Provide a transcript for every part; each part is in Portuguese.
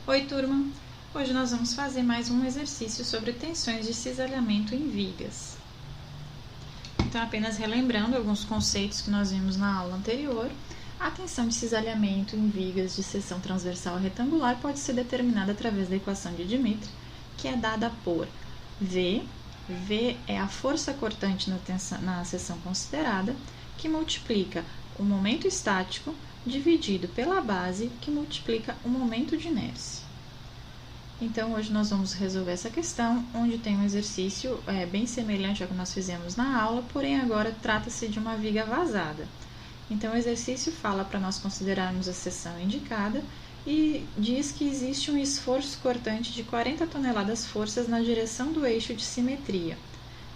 Oi, turma! Hoje nós vamos fazer mais um exercício sobre tensões de cisalhamento em vigas. Então, apenas relembrando alguns conceitos que nós vimos na aula anterior, a tensão de cisalhamento em vigas de seção transversal retangular pode ser determinada através da equação de Dmitry, que é dada por V é a força cortante na seção considerada, que multiplica o momento estático dividido pela base, que multiplica o momento de inércia. Então, hoje nós vamos resolver essa questão, onde tem um exercício bem semelhante ao que nós fizemos na aula, porém agora trata-se de uma viga vazada. Então, o exercício fala para nós considerarmos a seção indicada e diz que existe um esforço cortante de 40 toneladas forças na direção do eixo de simetria.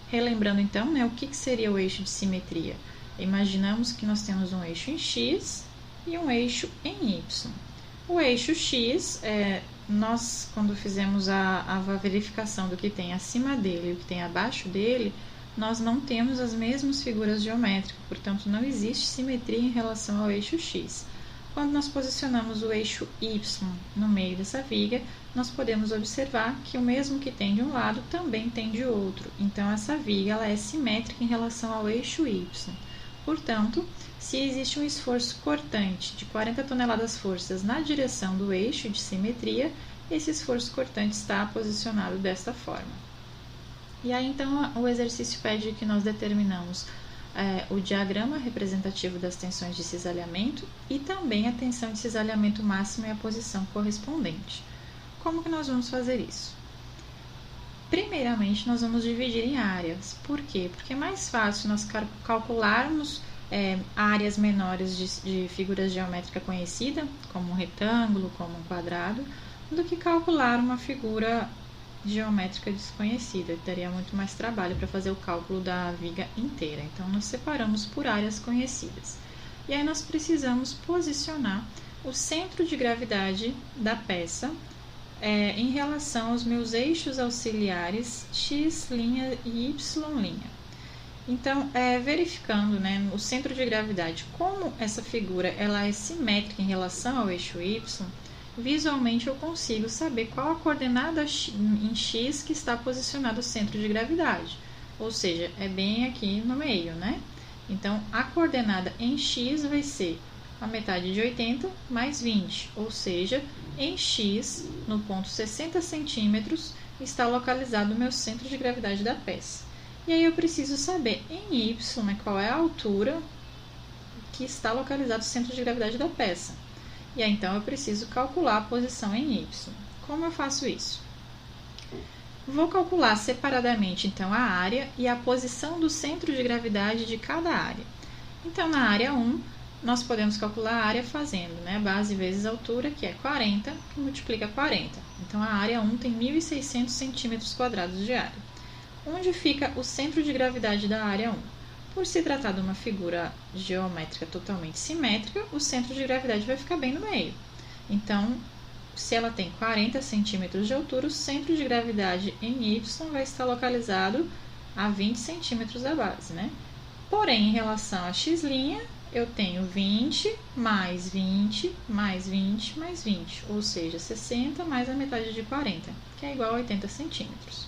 Relembrando então, o que seria o eixo de simetria? Imaginamos que nós temos um eixo em X e um eixo em Y. O eixo X, nós quando fizemos a verificação do que tem acima dele e o que tem abaixo dele, nós não temos as mesmas figuras geométricas, portanto não existe simetria em relação ao eixo X. Quando nós posicionamos o eixo Y no meio dessa viga, nós podemos observar que o mesmo que tem de um lado também tem de outro. Então, essa viga ela é simétrica em relação ao eixo Y. Portanto, se existe um esforço cortante de 40 toneladas forças na direção do eixo de simetria, esse esforço cortante está posicionado desta forma. E aí, então, o exercício pede que nós determinamos o diagrama representativo das tensões de cisalhamento e também a tensão de cisalhamento máxima e a posição correspondente. Como que nós vamos fazer isso? Primeiramente, nós vamos dividir em áreas. Por quê? Porque é mais fácil nós calcularmos áreas menores de figura geométrica conhecida, como um retângulo, como um quadrado, do que calcular uma figura geométrica desconhecida. Teria muito mais trabalho para fazer o cálculo da viga inteira. Então, nós separamos por áreas conhecidas. E aí, nós precisamos posicionar o centro de gravidade da peça em relação aos meus eixos auxiliares X' e Y'. Então, verificando o centro de gravidade, como essa figura ela é simétrica em relação ao eixo Y, visualmente eu consigo saber qual a coordenada em X que está posicionado o centro de gravidade. Ou seja, é bem aqui no meio, Então, a coordenada em X vai ser a metade de 80 mais 20, ou seja, em X, no ponto 60 centímetros, está localizado o meu centro de gravidade da peça. E aí eu preciso saber em Y, qual é a altura que está localizado o centro de gravidade da peça. E aí, então, eu preciso calcular a posição em Y. Como eu faço isso? Vou calcular separadamente, então, a área e a posição do centro de gravidade de cada área. Então, na área 1, nós podemos calcular a área fazendo, base vezes altura, que é 40, que multiplica 40. Então, a área 1 tem 1.600 centímetros quadrados de área. Onde fica o centro de gravidade da área 1? Por se tratar de uma figura geométrica totalmente simétrica, o centro de gravidade vai ficar bem no meio. Então, se ela tem 40 centímetros de altura, o centro de gravidade em Y vai estar localizado a 20 centímetros da base, Porém, em relação a X', eu tenho 20 mais 20 mais 20 mais 20, ou seja, 60 mais a metade de 40, que é igual a 80 centímetros.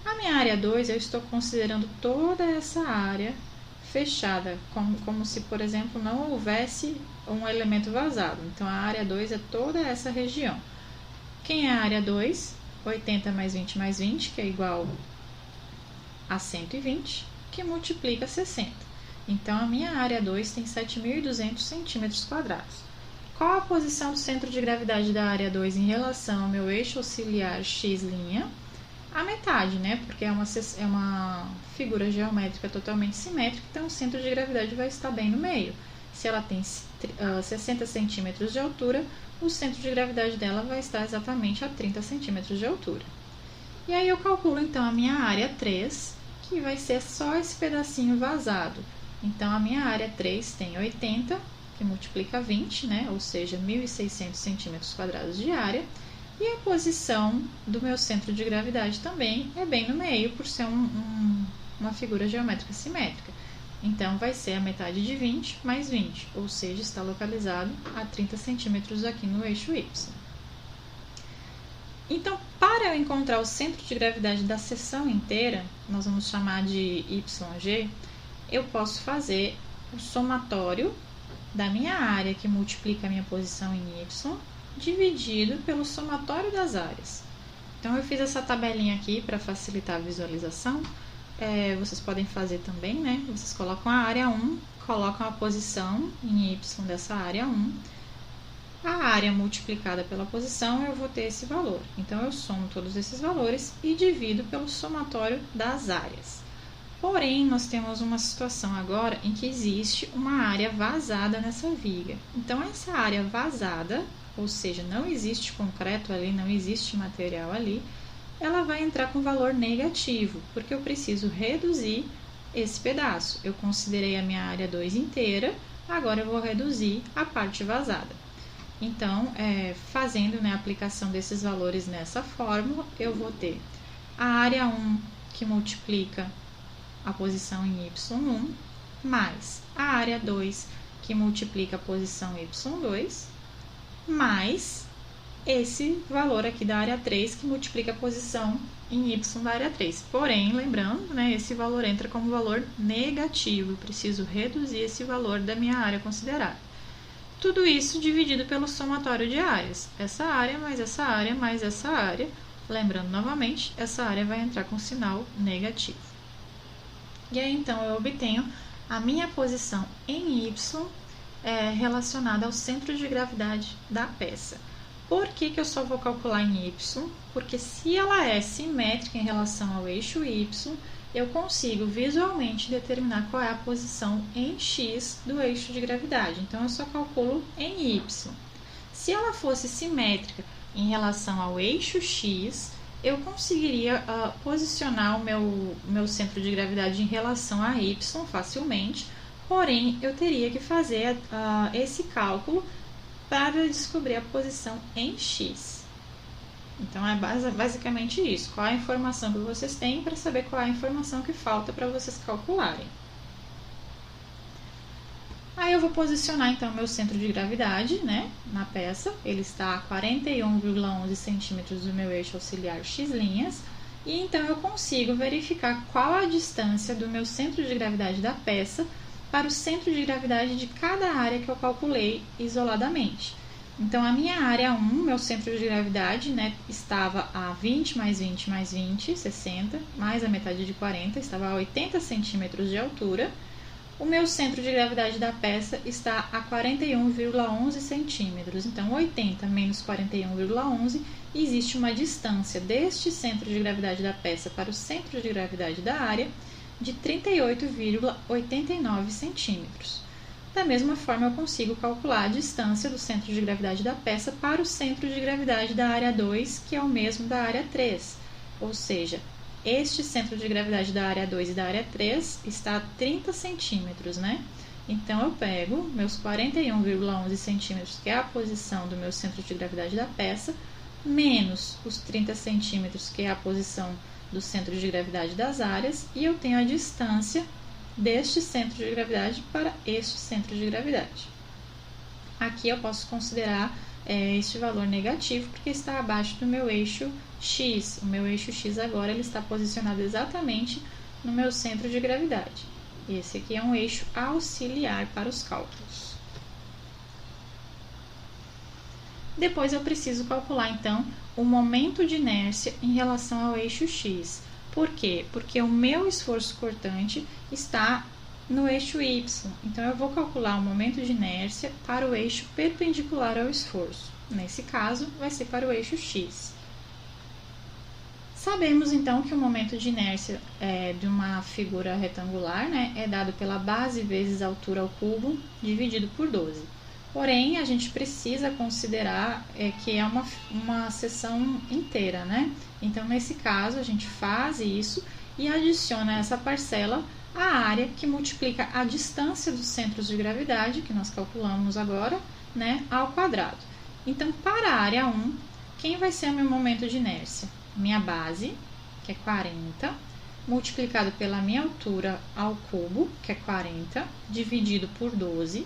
A minha área 2, eu estou considerando toda essa área fechada, como se, por exemplo, não houvesse um elemento vazado. Então, a área 2 é toda essa região. Quem é a área 2? 80 mais 20 mais 20, que é igual a 120, que multiplica 60. Então, a minha área 2 tem 7.200 centímetros quadrados. Qual a posição do centro de gravidade da área 2 em relação ao meu eixo auxiliar X'? A metade, Porque é uma figura geométrica totalmente simétrica, então o centro de gravidade vai estar bem no meio. Se ela tem 60 centímetros de altura, o centro de gravidade dela vai estar exatamente a 30 centímetros de altura. E aí eu calculo, então, a minha área 3, que vai ser só esse pedacinho vazado. Então, a minha área 3 tem 80, que multiplica 20, ou seja, 1.600 centímetros quadrados de área. E a posição do meu centro de gravidade também é bem no meio, por ser uma figura geométrica simétrica. Então, vai ser a metade de 20 mais 20, ou seja, está localizado a 30 centímetros aqui no eixo Y. Então, para eu encontrar o centro de gravidade da seção inteira, nós vamos chamar de YG, eu posso fazer o somatório da minha área, que multiplica a minha posição em Y, dividido pelo somatório das áreas. Então, eu fiz essa tabelinha aqui para facilitar a visualização. Vocês podem fazer também, né? Vocês colocam a área 1, colocam a posição em Y dessa área 1. A área multiplicada pela posição, eu vou ter esse valor. Então, eu somo todos esses valores e divido pelo somatório das áreas. Porém, nós temos uma situação agora em que existe uma área vazada nessa viga. Então, essa área vazada, ou seja, não existe concreto ali, não existe material ali, ela vai entrar com valor negativo, porque eu preciso reduzir esse pedaço. Eu considerei a minha área 2 inteira, agora eu vou reduzir a parte vazada. Então, fazendo, né, a aplicação desses valores nessa fórmula, eu vou ter a área 1 que multiplica a posição em Y1, mais a área 2 que multiplica a posição Y2, mais esse valor aqui da área 3 que multiplica a posição em Y da área 3. Porém, lembrando, né, esse valor entra como valor negativo, eu preciso reduzir esse valor da minha área considerada. Tudo isso dividido pelo somatório de áreas. Essa área mais essa área mais essa área. Lembrando novamente, essa área vai entrar com sinal negativo. E aí, então, eu obtenho a minha posição em Y relacionada ao centro de gravidade da peça. Por que eu só vou calcular em Y? Porque se ela é simétrica em relação ao eixo Y, eu consigo visualmente determinar qual é a posição em X do eixo de gravidade. Então, eu só calculo em Y. Se ela fosse simétrica em relação ao eixo X, eu conseguiria posicionar o meu centro de gravidade em relação a Y facilmente, porém, eu teria que fazer esse cálculo para descobrir a posição em X. Então, é basicamente isso. Qual é a informação que vocês têm para saber qual é a informação que falta para vocês calcularem. Aí eu vou posicionar, então, meu centro de gravidade, né, na peça. Ele está a 41,11 centímetros do meu eixo auxiliar X'. E, então, eu consigo verificar qual a distância do meu centro de gravidade da peça para o centro de gravidade de cada área que eu calculei isoladamente. Então, a minha área 1, meu centro de gravidade, né, estava a 20 mais 20 mais 20, 60, mais a metade de 40, estava a 80 centímetros de altura. O meu centro de gravidade da peça está a 41,11 centímetros. Então, 80 menos 41,11, existe uma distância deste centro de gravidade da peça para o centro de gravidade da área de 38,89 centímetros. Da mesma forma, eu consigo calcular a distância do centro de gravidade da peça para o centro de gravidade da área 2, que é o mesmo da área 3. Ou seja, este centro de gravidade da área 2 e da área 3 está a 30 centímetros, né? Então, eu pego meus 41,11 centímetros, que é a posição do meu centro de gravidade da peça, menos os 30 centímetros, que é a posição do centro de gravidade das áreas, e eu tenho a distância deste centro de gravidade para este centro de gravidade. Aqui eu posso considerar este valor negativo, porque está abaixo do meu eixo X. O meu eixo X agora ele está posicionado exatamente no meu centro de gravidade. Esse aqui é um eixo auxiliar para os cálculos. Depois eu preciso calcular, então, o momento de inércia em relação ao eixo X. Por quê? Porque o meu esforço cortante está no eixo Y. Então, eu vou calcular o momento de inércia para o eixo perpendicular ao esforço. Nesse caso, vai ser para o eixo X. Sabemos, então, que o momento de inércia de uma figura retangular, né, é dado pela base vezes a altura ao cubo, dividido por 12. Porém, a gente precisa considerar que é uma seção inteira, né? Então, nesse caso, a gente faz isso e adiciona essa parcela à área que multiplica a distância dos centros de gravidade, que nós calculamos agora, né, ao quadrado. Então, para a área 1, quem vai ser o meu momento de inércia? Minha base, que é 40, multiplicado pela minha altura ao cubo, que é 40, dividido por 12,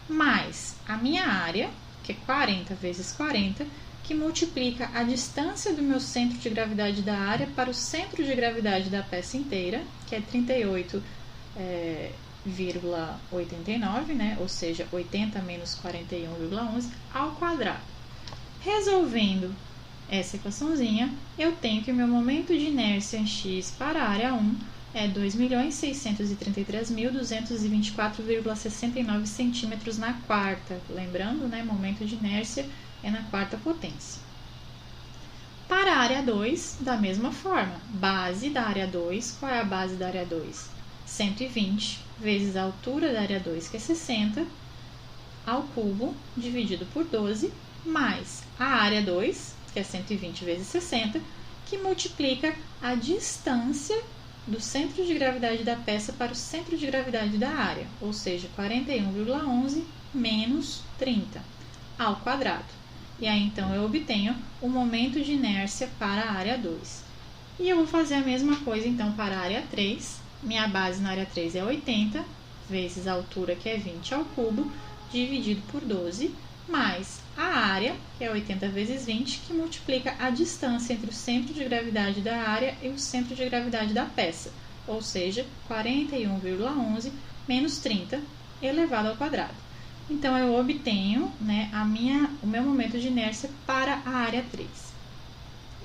mais a minha área, que é 40 vezes 40, que multiplica a distância do meu centro de gravidade da área para o centro de gravidade da peça inteira, que é 38,89, né? Ou seja, 80 menos 41,11 ao quadrado. Resolvendo essa equaçãozinha, eu tenho que o meu momento de inércia em x para a área 1 é 2.633.224,69 centímetros na quarta. Lembrando, né, momento de inércia é na quarta potência. Para a área 2, da mesma forma, base da área 2, qual é a base da área 2? 120 vezes a altura da área 2, que é 60, ao cubo, dividido por 12, mais a área 2, que é 120 vezes 60, que multiplica a distância do centro de gravidade da peça para o centro de gravidade da área, ou seja, 41,11 menos 30, ao quadrado. E aí, então, eu obtenho o momento de inércia para a área 2. E eu vou fazer a mesma coisa, então, para a área 3. Minha base na área 3 é 80, vezes a altura, que é 20 ao cubo, dividido por 12, mais a área, que é 80 vezes 20, que multiplica a distância entre o centro de gravidade da área e o centro de gravidade da peça, ou seja, 41,11 menos 30 elevado ao quadrado. Então, eu obtenho, né, o meu momento de inércia para a área 3.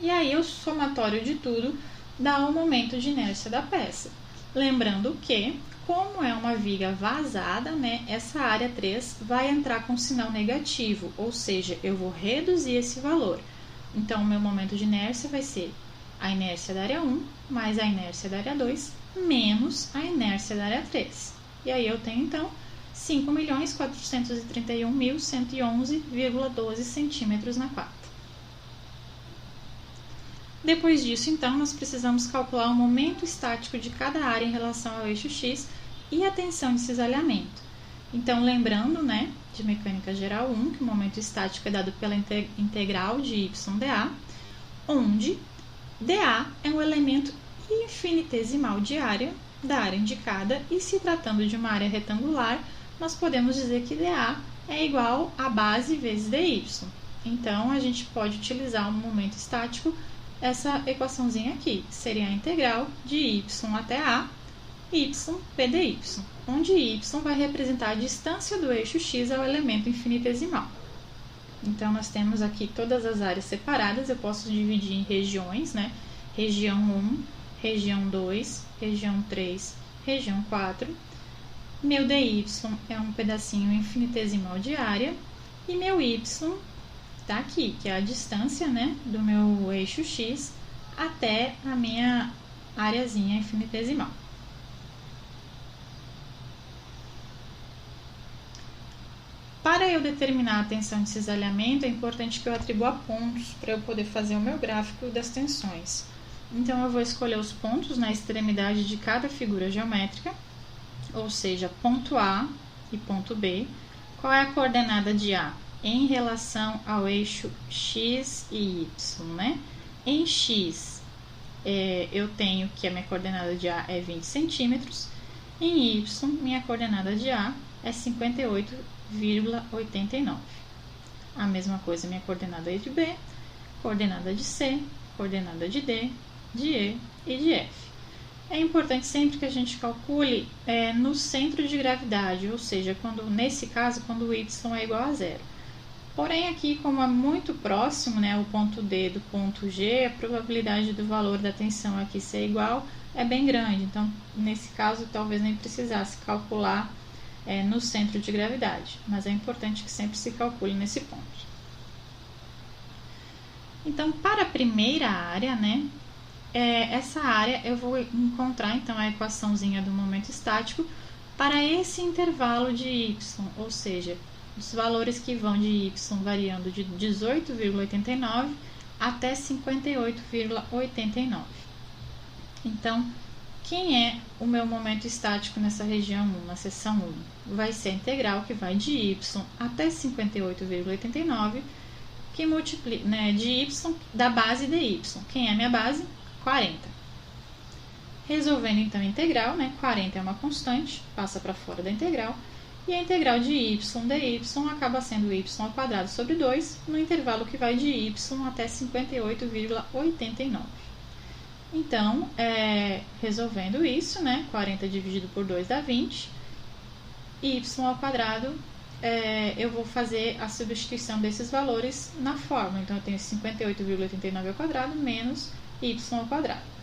E aí, o somatório de tudo dá o momento de inércia da peça. Lembrando que, como é uma viga vazada, né, essa área 3 vai entrar com sinal negativo, ou seja, eu vou reduzir esse valor. Então, o meu momento de inércia vai ser a inércia da área 1 mais a inércia da área 2 menos a inércia da área 3. E aí, eu tenho, então, 5.431.111,12 centímetros na quarta. Depois disso, então, nós precisamos calcular o momento estático de cada área em relação ao eixo X e a tensão de cisalhamento. Então, lembrando, né, de mecânica geral 1, que o momento estático é dado pela integral de YdA, onde dA é um elemento infinitesimal de área da área indicada e, se tratando de uma área retangular, nós podemos dizer que dA é igual a base vezes dy. Então, a gente pode utilizar um momento estático, essa equaçãozinha aqui, que seria a integral de y até a, y pdy, onde y vai representar a distância do eixo x ao elemento infinitesimal. Então, nós temos aqui todas as áreas separadas, eu posso dividir em regiões, né? Região 1, região 2, região 3, região 4. Meu dy é um pedacinho infinitesimal de área e meu y está aqui, que é a distância, né, do meu eixo x até a minha areazinha infinitesimal. Para eu determinar a tensão de cisalhamento, é importante que eu atribua pontos para eu poder fazer o meu gráfico das tensões. Então, eu vou escolher os pontos na extremidade de cada figura geométrica, ou seja, ponto A e ponto B. Qual é a coordenada de A? Em relação ao eixo x e y, né? Em x, eu tenho que a minha coordenada de A é 20 centímetros. Em y, minha coordenada de A é 58,89. A mesma coisa, minha coordenada de B, coordenada de C, coordenada de D, de E e de F. É importante sempre que a gente calcule no centro de gravidade, ou seja, nesse caso, quando o y é igual a zero. Porém, aqui, como é muito próximo, né, o ponto D do ponto G, a probabilidade do valor da tensão aqui ser igual é bem grande. Então, nesse caso, talvez nem precisasse calcular no centro de gravidade, mas é importante que sempre se calcule nesse ponto. Então, para a primeira área, né, essa área eu vou encontrar, então, a equaçãozinha do momento estático para esse intervalo de y, ou seja, os valores que vão de y variando de 18,89 até 58,89. Então, quem é o meu momento estático nessa região 1, na seção 1? Vai ser a integral que vai de y até 58,89, que multiplica, né, de y da base de y. Quem é a minha base? 40. Resolvendo então a integral, né, 40 é uma constante, passa para fora da integral, e a integral de y dy acaba sendo y ao quadrado sobre 2 no intervalo que vai de y até 58,89. Então, resolvendo isso, né, 40 dividido por 2 dá 20, y ao quadrado, eu vou fazer a substituição desses valores na fórmula. Então, eu tenho 58,89 ao quadrado menos y ao quadrado.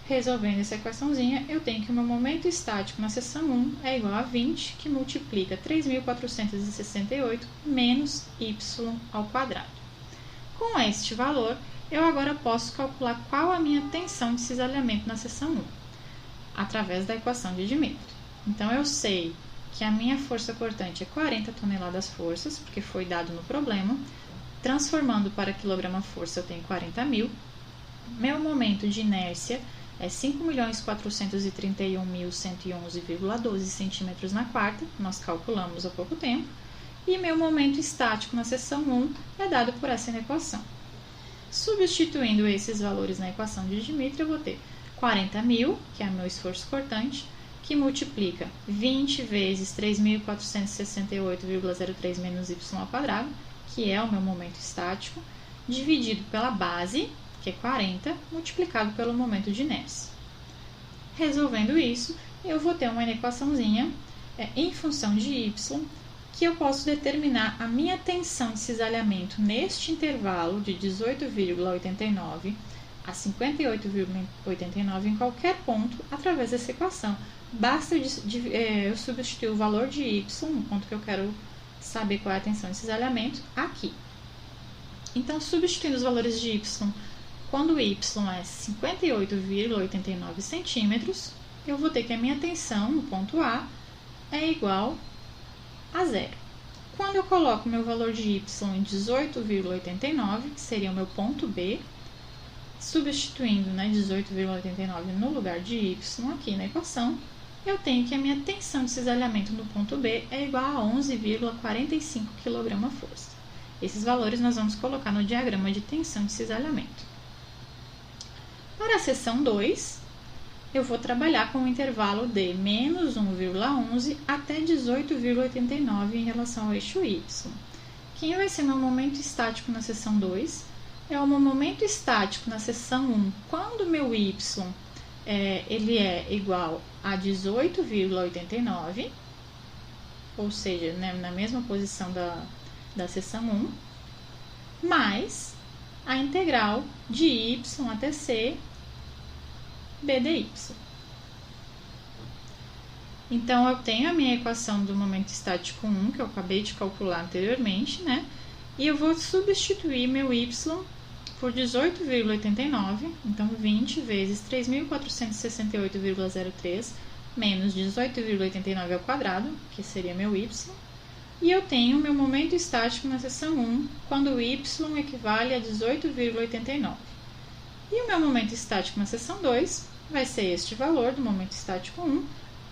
Resolvendo essa equaçãozinha, eu tenho que o meu momento estático na seção 1 é igual a 20, que multiplica 3.468 menos y ao quadrado. Com este valor, eu agora posso calcular qual a minha tensão de cisalhamento na seção 1, através da equação de Dmitry. Então, eu sei que a minha força cortante é 40 toneladas-forças, porque foi dado no problema. Transformando para quilograma-força, eu tenho 40.000. Meu momento de inércia é 5.431.111,12 centímetros na quarta, nós calculamos há pouco tempo, e meu momento estático na seção 1 é dado por essa equação. Substituindo esses valores na equação de Dmitry, eu vou ter 40.000, que é meu esforço cortante, que multiplica 20 vezes 3.468,03 menos y ao quadrado, que é o meu momento estático, dividido pela base, que é 40, multiplicado pelo momento de inércia. Resolvendo isso, eu vou ter uma equaçãozinha em função de y, que eu posso determinar a minha tensão de cisalhamento neste intervalo de 18,89 a 58,89 em qualquer ponto através dessa equação. Basta eu substituir o valor de y, no ponto que eu quero saber qual é a tensão de cisalhamento, aqui. Então, substituindo os valores de y, quando y é 58,89 centímetros, eu vou ter que a minha tensão no ponto A é igual a zero. Quando eu coloco meu valor de y em 18,89, que seria o meu ponto B, substituindo 18,89 no lugar de y aqui na equação, eu tenho que a minha tensão de cisalhamento no ponto B é igual a 11,45 kgf. Esses valores nós vamos colocar no diagrama de tensão de cisalhamento. Para a seção 2, eu vou trabalhar com o intervalo de menos 1,11 até 18,89 em relação ao eixo y. Quem vai ser meu momento estático na seção 2? É o meu momento estático na seção 1, quando meu y ele é igual a 18,89, ou seja, né, na mesma posição da seção 1, mais a integral de y até c bdy. Então, eu tenho a minha equação do momento estático 1, que eu acabei de calcular anteriormente, né? E eu vou substituir meu y por 18,89, então 20 vezes 3.468,03 menos 18,89 ao quadrado, que seria meu y, e eu tenho meu momento estático na seção 1, quando o y equivale a 18,89. E o meu momento estático na seção 2 vai ser este valor do momento estático 1,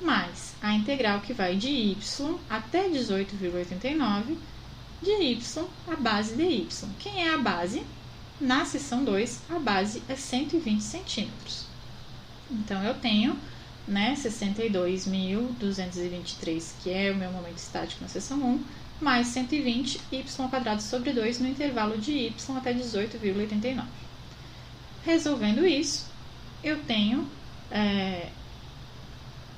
mais a integral que vai de y até 18,89, de y a base de y. Quem é a base? Na seção 2, a base é 120 centímetros. Então, eu tenho 62.223, que é o meu momento estático na seção 1, mais 120 y² sobre 2 no intervalo de y até 18,89. Resolvendo isso, eu tenho,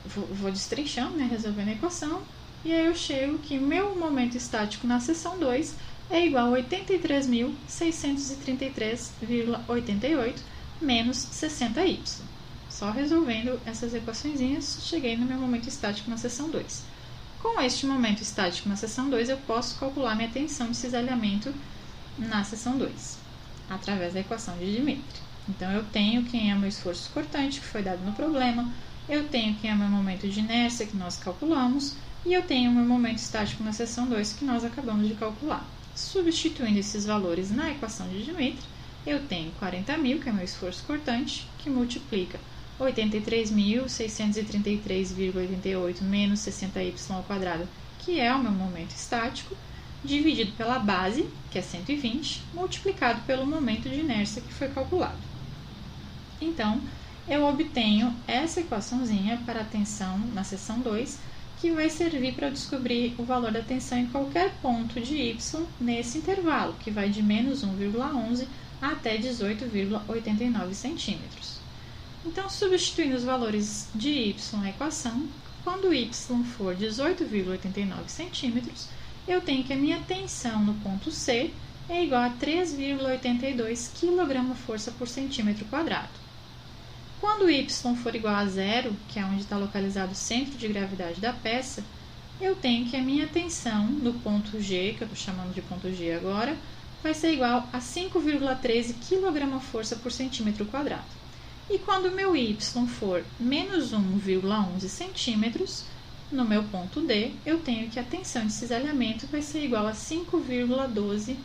vou destrinchando, né, resolvendo a equação, e aí eu chego que o meu momento estático na seção 2 é igual a 83.633,88 menos 60y. Só resolvendo essas equaçõezinhas, cheguei no meu momento estático na seção 2. Com este momento estático na seção 2, eu posso calcular minha tensão de cisalhamento na seção 2, através da equação de Dmitry. Então, eu tenho quem é meu esforço cortante, que foi dado no problema, eu tenho quem é meu momento de inércia, que nós calculamos, e eu tenho meu momento estático na seção 2, que nós acabamos de calcular. Substituindo esses valores na equação de Dmitry, eu tenho 40.000, que é meu esforço cortante, que multiplica 83.633,88 menos 60y², que é o meu momento estático, dividido pela base, que é 120, multiplicado pelo momento de inércia que foi calculado. Então, eu obtenho essa equaçãozinha para a tensão na seção 2, que vai servir para descobrir o valor da tensão em qualquer ponto de y nesse intervalo, que vai de menos 1,11 até 18,89 centímetros. Então, substituindo os valores de y na equação, quando y for 18,89 centímetros, eu tenho que a minha tensão no ponto C é igual a 3,82 kgfm por centímetro quadrado. Quando y for igual a zero, que é onde está localizado o centro de gravidade da peça, eu tenho que a minha tensão no ponto G, que eu estou chamando de ponto G agora, vai ser igual a 5,13 kgfm por centímetro quadrado. E quando o meu y for menos 1,11 centímetros, no meu ponto D, eu tenho que a tensão de cisalhamento vai ser igual a 5,12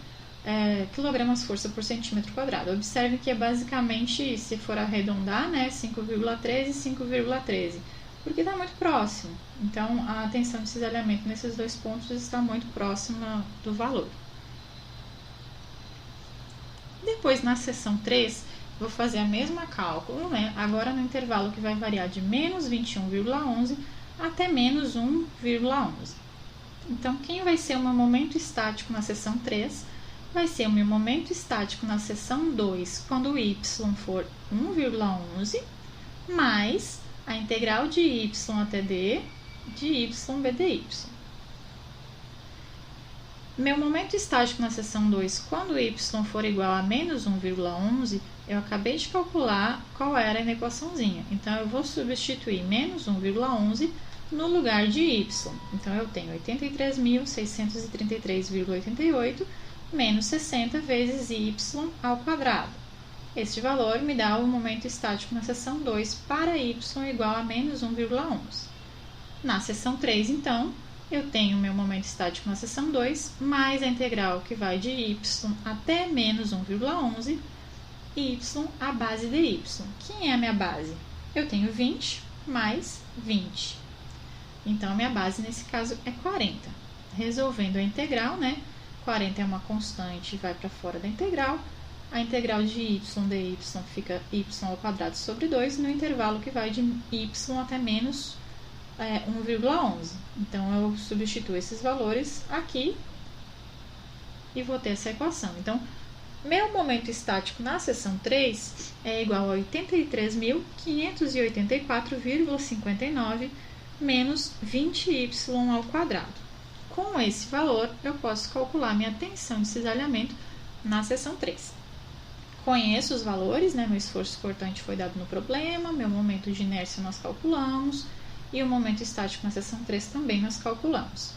kgfm por centímetro quadrado. Observe que é basicamente, se for arredondar, né, 5,13 e 5,13, porque está muito próximo. Então, a tensão de cisalhamento nesses dois pontos está muito próxima do valor. Depois, na seção 3, vou fazer a mesma cálculo, né, agora no intervalo que vai variar de menos 21,11 até menos 1,11. Então, quem vai ser o meu momento estático na seção 3 vai ser o meu momento estático na seção 2, quando o y for 1,11, mais a integral de y até d de y bdy. Meu momento estático na seção 2, quando y for igual a menos 1,11, eu acabei de calcular qual era na equaçãozinha. Então, eu vou substituir menos 1,11 no lugar de y. Então, eu tenho 83.633,88 menos 60 vezes y ao quadrado. Este valor me dá o momento estático na seção 2 para y igual a menos 1,11. Na seção 3, então, eu tenho o meu momento estático na seção 2, mais a integral que vai de y até menos 1,11, y à base de y. Quem é a minha base? Eu tenho 20 mais 20. Então, a minha base, nesse caso, é 40. Resolvendo a integral, né? 40 é uma constante e vai para fora da integral. A integral de y dy fica y ao quadrado sobre 2 no intervalo que vai de y até menos 1,11. Então, eu substituo esses valores aqui e vou ter essa equação. Então, meu momento estático na seção 3 é igual a 83.584,59 menos 20y ao quadrado. Com esse valor, eu posso calcular minha tensão de cisalhamento na seção 3. Conheço os valores, né? Meu esforço cortante foi dado no problema, meu momento de inércia nós calculamos, e o momento estático na seção 3 também nós calculamos.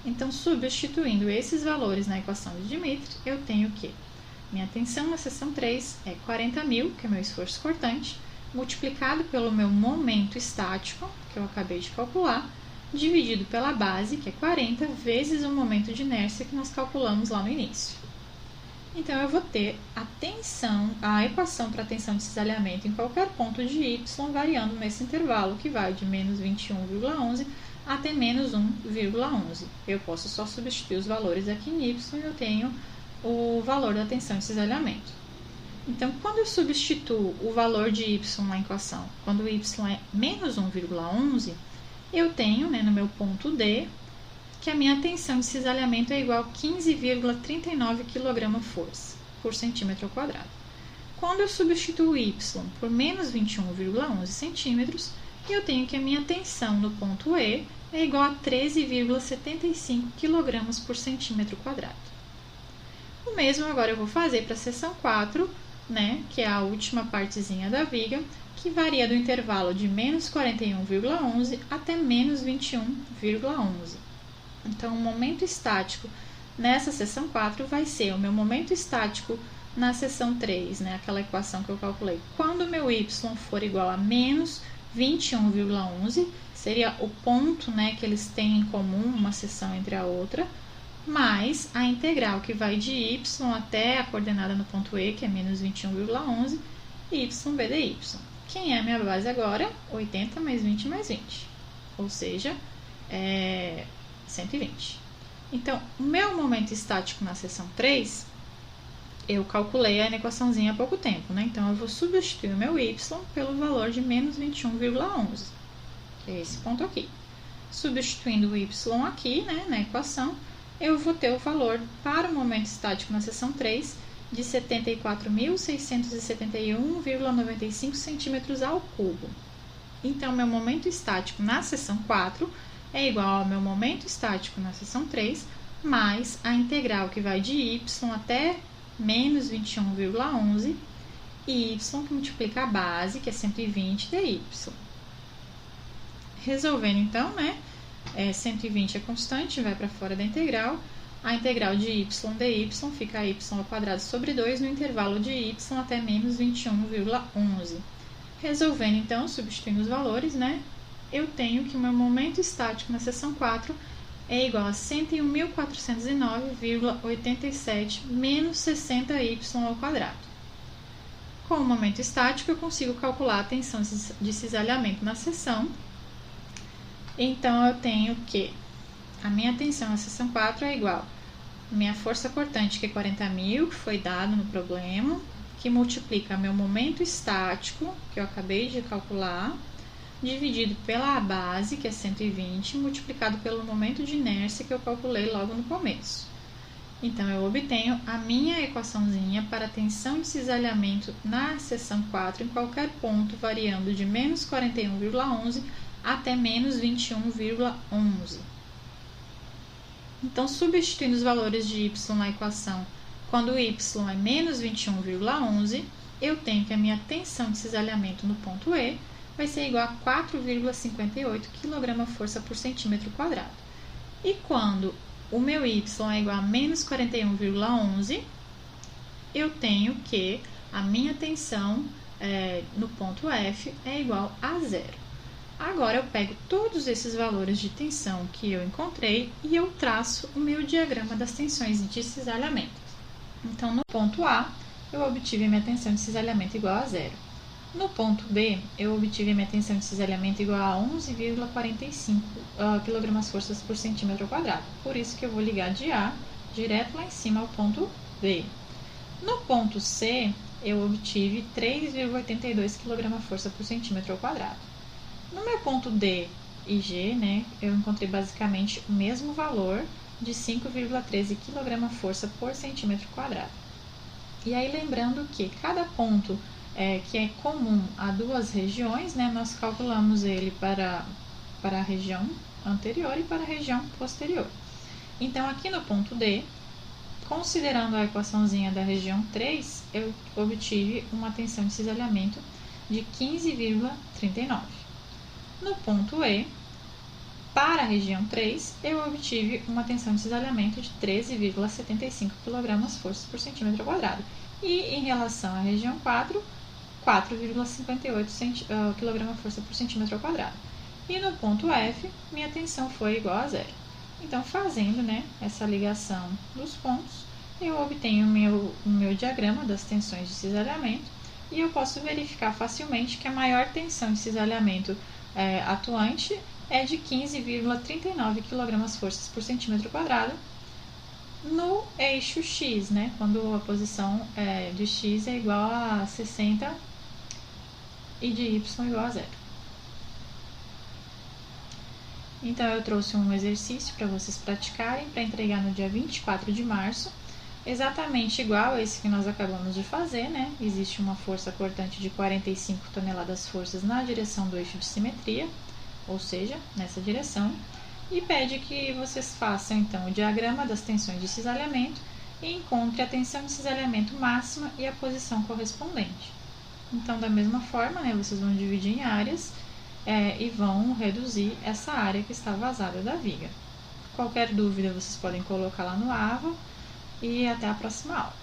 Então, substituindo esses valores na equação de Dimitri, eu tenho que minha tensão na seção 3 é 40.000, que é meu esforço cortante, multiplicado pelo meu momento estático, que eu acabei de calcular, dividido pela base, que é 40, vezes o momento de inércia que nós calculamos lá no início. Então, eu vou ter a equação para a tensão de cisalhamento em qualquer ponto de y variando nesse intervalo, que vai de menos 21,11 até menos 1,11. Eu posso só substituir os valores aqui em y e eu tenho o valor da tensão de cisalhamento. Então, quando eu substituo o valor de y na equação, quando y é menos 1,11, eu tenho, né, no meu ponto D, que a minha tensão de cisalhamento é igual a 15,39 kgfm por centímetro ao quadrado. Quando eu substituo y por menos 21,11 centímetros, eu tenho que a minha tensão no ponto E é igual a 13,75 kg por centímetro quadrado. O mesmo agora eu vou fazer para a seção 4, né, que é a última partezinha da viga, que varia do intervalo de menos 41,11 até menos 21,11. Então, o momento estático nessa seção 4 vai ser o meu momento estático na seção 3, né, aquela equação que eu calculei. Quando o meu y for igual a menos 21,11, seria o ponto, né, que eles têm em comum uma seção entre a outra, mais a integral que vai de y até a coordenada no ponto E, que é menos 21,11, y bdy. Quem é a minha base agora? 80 mais 20 mais 20, ou seja, 120. Então, o meu momento estático na seção 3, eu calculei a equaçãozinha há pouco tempo, né? Então, eu vou substituir o meu y pelo valor de menos 21,11, que é esse ponto aqui. Substituindo o y aqui, né, na equação, eu vou ter o valor para o momento estático na seção 3 de 74.671,95 centímetros ao cubo. Então, meu momento estático na seção 4 é igual ao meu momento estático na seção 3, mais a integral que vai de y até menos 21,11 e y que multiplica a base, que é 120 dy. Resolvendo então, né, 120 é constante, vai para fora da integral. A integral de y dy fica y ao quadrado sobre 2 no intervalo de y até menos 21,11. Resolvendo então, substituindo os valores, né, eu tenho que o meu momento estático na seção 4 é igual a 101.409,87 menos 60y ao quadrado. Com o momento estático, eu consigo calcular a tensão de cisalhamento na seção. Então, eu tenho que a minha tensão na seção 4 é igual a minha força cortante, que é 40.000, que foi dado no problema, que multiplica meu momento estático, que eu acabei de calcular, dividido pela base, que é 120, multiplicado pelo momento de inércia, que eu calculei logo no começo. Então, eu obtenho a minha equaçãozinha para a tensão de cisalhamento na seção 4 em qualquer ponto, variando de menos 41,11 até menos 21,11. Então, substituindo os valores de y na equação, quando y é menos 21,11, eu tenho que a minha tensão de cisalhamento no ponto E vai ser igual a 4,58 kgf por centímetro quadrado. E quando o meu y é igual a menos 41,11, eu tenho que a minha tensão no ponto F é igual a zero. Agora, eu pego todos esses valores de tensão que eu encontrei e eu traço o meu diagrama das tensões de cisalhamento. Então, no ponto A, eu obtive a minha tensão de cisalhamento igual a zero. No ponto B, eu obtive a minha tensão de cisalhamento igual a 11,45 kgf por centímetro quadrado. Por isso que eu vou ligar de A direto lá em cima ao ponto B. No ponto C, eu obtive 3,82 kgf por centímetro quadrado. No meu ponto D e G, né, eu encontrei basicamente o mesmo valor de 5,13 kgf por centímetro quadrado. E aí, lembrando que cada ponto que é comum a duas regiões, né, nós calculamos ele para a região anterior e para a região posterior. Então, aqui no ponto D, considerando a equaçãozinha da região 3, eu obtive uma tensão de cisalhamento de 15,39. No ponto E, para a região 3, eu obtive uma tensão de cisalhamento de 13,75 kgf por centímetro quadrado. E em relação à região 4, 4,58 kgf por centímetro quadrado. E no ponto F, minha tensão foi igual a zero. Então, fazendo, né, essa ligação dos pontos, eu obtenho o meu diagrama das tensões de cisalhamento e eu posso verificar facilmente que a maior tensão de cisalhamento atuante é de 15,39 kgf por centímetro quadrado no eixo X, né? Quando a posição de X é igual a 60 e de Y igual a zero. Então, eu trouxe um exercício para vocês praticarem, para entregar no dia 24 de março, exatamente igual a esse que nós acabamos de fazer, né? Existe uma força cortante de 45 toneladas forças na direção do eixo de simetria, ou seja, nessa direção, e pede que vocês façam, então, o diagrama das tensões de cisalhamento e encontre a tensão de cisalhamento máxima e a posição correspondente. Então, da mesma forma, né, vocês vão dividir em áreas e vão reduzir essa área que está vazada da viga. Qualquer dúvida, vocês podem colocar lá no AVA e até a próxima aula.